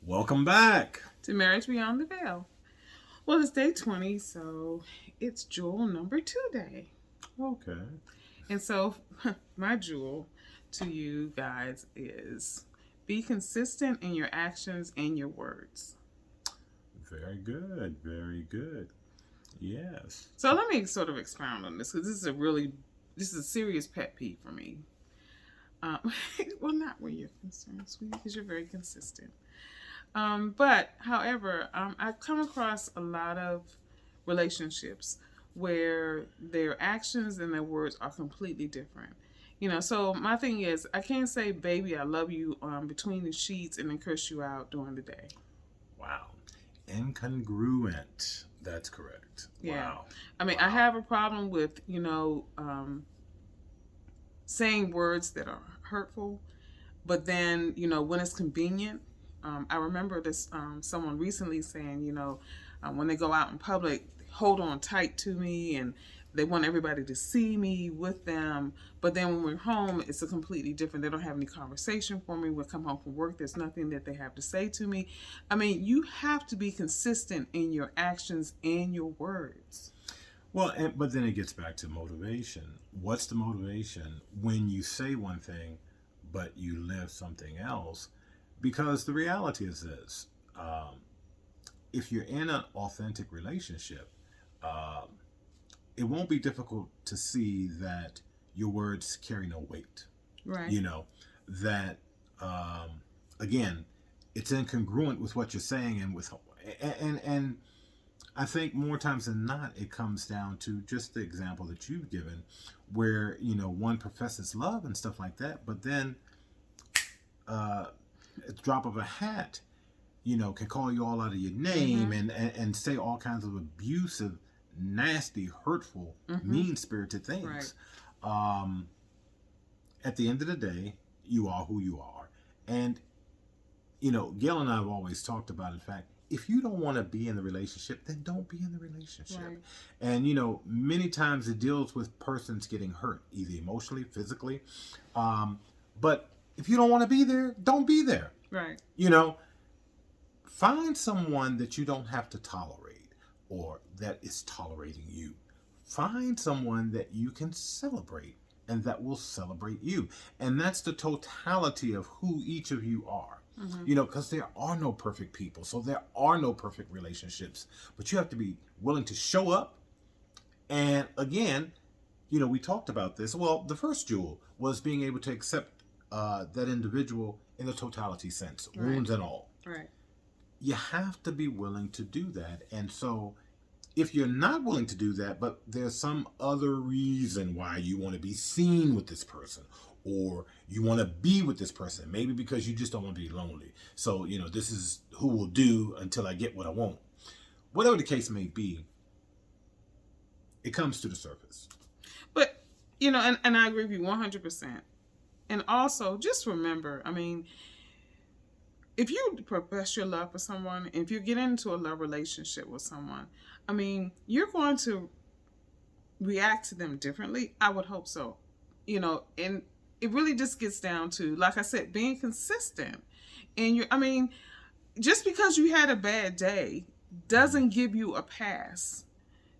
Welcome back. To Marriage Beyond the Veil. Well, it's day 20, so it's jewel number 2 day. Okay. And so, my jewel to you guys is be consistent in your actions and your words. Very good. Very good. Yes. So, let me sort of expound on this because this is a serious pet peeve for me. Well, not where you're concerned, sweetie, because you're very consistent. But, however, I've come across a lot of relationships where their actions and their words are completely different. So my thing is, I can't say, baby, I love you between the sheets and then curse you out during the day. Wow. Incongruent. That's correct. Yeah. Wow. Wow. I have a problem with, saying words that are hurtful, but then, when it's convenient. I remember this someone recently saying, when they go out in public, they hold on tight to me and they want everybody to see me with them. But then when we're home, it's a completely different. They don't have any conversation for me. We'll come home from work. There's nothing that they have to say to me. You have to be consistent in your actions and your words. Well, but then it gets back to motivation. What's the motivation when you say one thing, but you live something else? Because the reality is this. If you're in an authentic relationship, it won't be difficult to see that your words carry no weight. Right. That, again, it's incongruent with what you're saying and I think more times than not, it comes down to just the example that you've given where, one professes love and stuff like that, but then at the drop of a hat, can call you all out of your name and say all kinds of abusive, nasty, hurtful, mean-spirited things. Right. At the end of the day, you are who you are. And, Gail and I have always talked about, in fact, if you don't want to be in the relationship, then don't be in the relationship. Right. And, many times it deals with persons getting hurt, either emotionally, physically. But if you don't want to be there, don't be there. Right. Find someone that you don't have to tolerate or that is tolerating you. Find someone that you can celebrate and that will celebrate you. And that's the totality of who each of you are. Because there are no perfect people. So there are no perfect relationships. But you have to be willing to show up. And again, we talked about this. Well, the first jewel was being able to accept that individual in the totality sense, right. Wounds and all. Right. You have to be willing to do that. And so if you're not willing to do that, but there's some other reason why you want to be seen with this person or you want to be with this person, maybe because you just don't want to be lonely. So, this is who will do until I get what I want. Whatever the case may be, it comes to the surface. But, and I agree with you 100%. And also, just remember, if you profess your love for someone, if you get into a love relationship with someone, you're going to react to them differently. I would hope so. And it really just gets down to, like I said, being consistent. And just because you had a bad day doesn't give you a pass.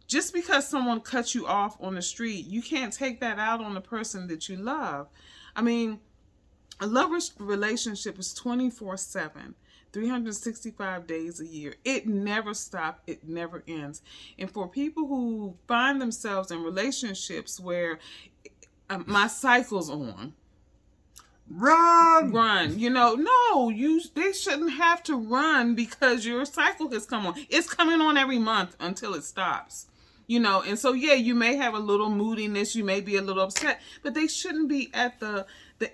Just because someone cuts you off on the street, you can't take that out on the person that you love. A love relationship is 24/7, 365 days a year. It never stops. It never ends. And for people who find themselves in relationships where my cycle's on, run. No, they shouldn't have to run because your cycle has come on. It's coming on every month until it stops. And so, yeah, you may have a little moodiness, you may be a little upset, but they shouldn't be at the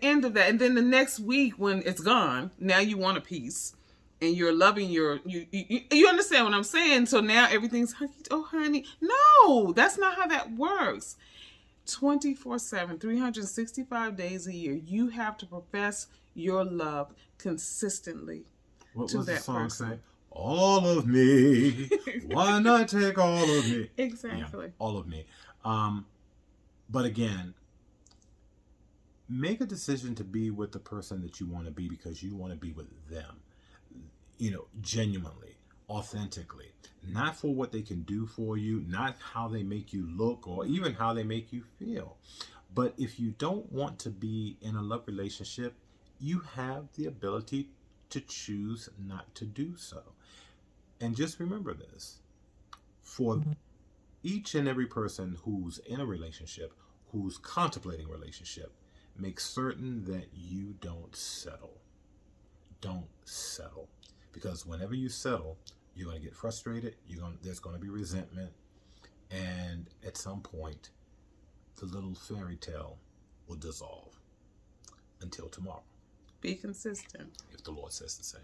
end of that. And then the next week when it's gone, now you want a piece and you're loving you understand what I'm saying? So now everything's hunky, oh, honey. No, that's not how that works. 24/7, 365 days a year, you have to profess your love consistently to that person. Say? All of me. Why not take all of me? Exactly. Yeah, all of me. But again, make a decision to be with the person that you want to be because you want to be with them. genuinely, authentically, not for what they can do for you, not how they make you look or even how they make you feel. But if you don't want to be in a love relationship, you have the ability to choose not to do so. And just remember this, for each and every person who's in a relationship, who's contemplating a relationship, make certain that you don't settle. Don't settle. Because whenever you settle, you're going to get frustrated, there's going to be resentment, and at some point, the little fairy tale will dissolve. Until tomorrow. Be consistent. If the Lord says the same.